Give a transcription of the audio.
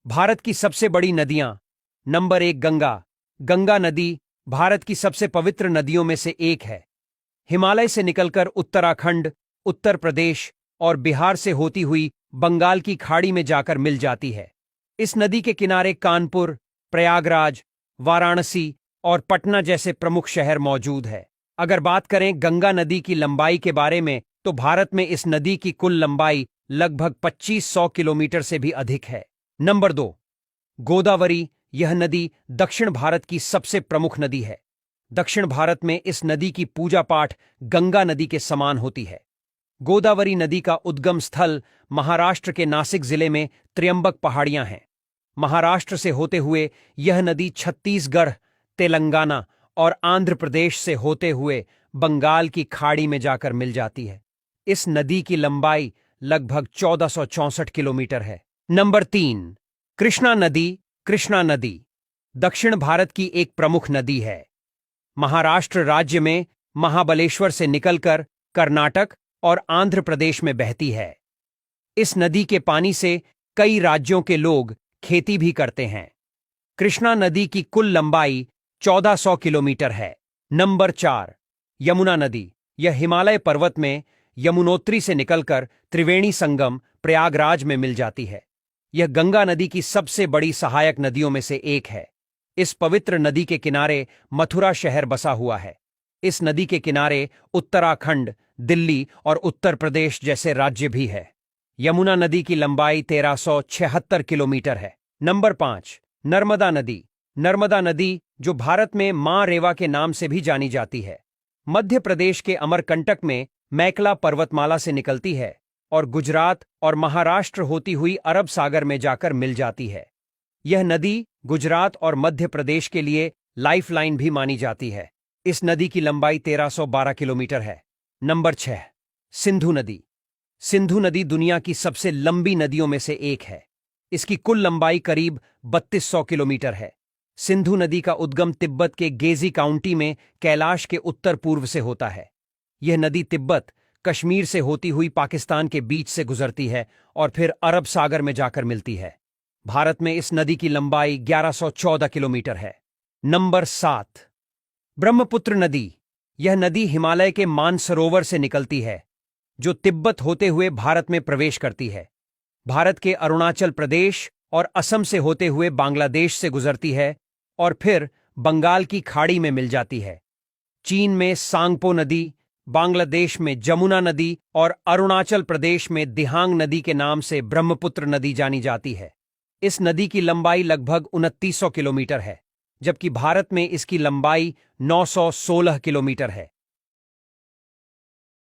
भारत की सबसे बड़ी नदियां। नंबर 1 गंगा। गंगा नदी भारत की सबसे पवित्र नदियों में से एक है। हिमालय से निकलकर उत्तराखंड, उत्तर प्रदेश और बिहार से होती हुई बंगाल की खाड़ी में जाकर मिल जाती है। इस नदी के किनारे कानपुर, प्रयागराज, वाराणसी और पटना जैसे प्रमुख शहर मौजूद है। अगर बात करें गंगा नदी की लंबाई के बारे में, तो भारत में इस नदी की कुल लंबाई लगभग 2500 किलोमीटर से भी अधिक है। नंबर 2 गोदावरी। यह नदी दक्षिण भारत की सबसे प्रमुख नदी है। दक्षिण भारत में इस नदी की पूजा पाठ गंगा नदी के समान होती है। गोदावरी नदी का उद्गम स्थल महाराष्ट्र के नासिक जिले में त्र्यंबक पहाड़ियां हैं। महाराष्ट्र से होते हुए यह नदी छत्तीसगढ़, तेलंगाना और आंध्र प्रदेश से होते हुए बंगाल की खाड़ी में जाकर मिल जाती है। इस नदी की लंबाई लगभग 1464 किलोमीटर है। नंबर 3 कृष्णा नदी। कृष्णा नदी दक्षिण भारत की एक प्रमुख नदी है। महाराष्ट्र राज्य में महाबलेश्वर से निकलकर कर्नाटक और आंध्र प्रदेश में बहती है। इस नदी के पानी से कई राज्यों के लोग खेती भी करते हैं। कृष्णा नदी की कुल लंबाई 1400 किलोमीटर है। नंबर 4 यमुना नदी। यह हिमालय पर्वत में यमुनोत्री से निकलकर त्रिवेणी संगम प्रयागराज में मिल जाती है। यह गंगा नदी की सबसे बड़ी सहायक नदियों में से एक है। इस पवित्र नदी के किनारे मथुरा शहर बसा हुआ है। इस नदी के किनारे उत्तराखंड, दिल्ली और उत्तर प्रदेश जैसे राज्य भी है। यमुना नदी की लंबाई 1376 किलोमीटर है। नंबर 5 नर्मदा नदी। नर्मदा नदी, जो भारत में मां रेवा के नाम से भी जानी जाती है, मध्य प्रदेश के अमरकंटक में मैकला पर्वतमाला से निकलती है और गुजरात और महाराष्ट्र होती हुई अरब सागर में जाकर मिल जाती है। यह नदी गुजरात और मध्य प्रदेश के लिए लाइफलाइन भी मानी जाती है। इस नदी की लंबाई 1312 किलोमीटर है। नंबर 6 सिंधु नदी। सिंधु नदी दुनिया की सबसे लंबी नदियों में से एक है। इसकी कुल लंबाई करीब 3200 किलोमीटर है। सिंधु नदी का उद्गम तिब्बत के गेजी काउंटी में कैलाश के उत्तर पूर्व से होता है। यह नदी तिब्बत, कश्मीर से होती हुई पाकिस्तान के बीच से गुजरती है और फिर अरब सागर में जाकर मिलती है। भारत में इस नदी की लंबाई 1114 किलोमीटर है। नंबर 7 ब्रह्मपुत्र नदी। यह नदी हिमालय के मानसरोवर से निकलती है, जो तिब्बत होते हुए भारत में प्रवेश करती है। भारत के अरुणाचल प्रदेश और असम से होते हुए बांग्लादेश से गुजरती है और फिर बंगाल की खाड़ी में मिल जाती है। चीन में सांगपो नदी, बांग्लादेश में जमुना नदी और अरुणाचल प्रदेश में दिहांग नदी के नाम से ब्रह्मपुत्र नदी जानी जाती है। इस नदी की लंबाई लगभग 2900 किलोमीटर है, जबकि भारत में इसकी लंबाई 916 किलोमीटर है।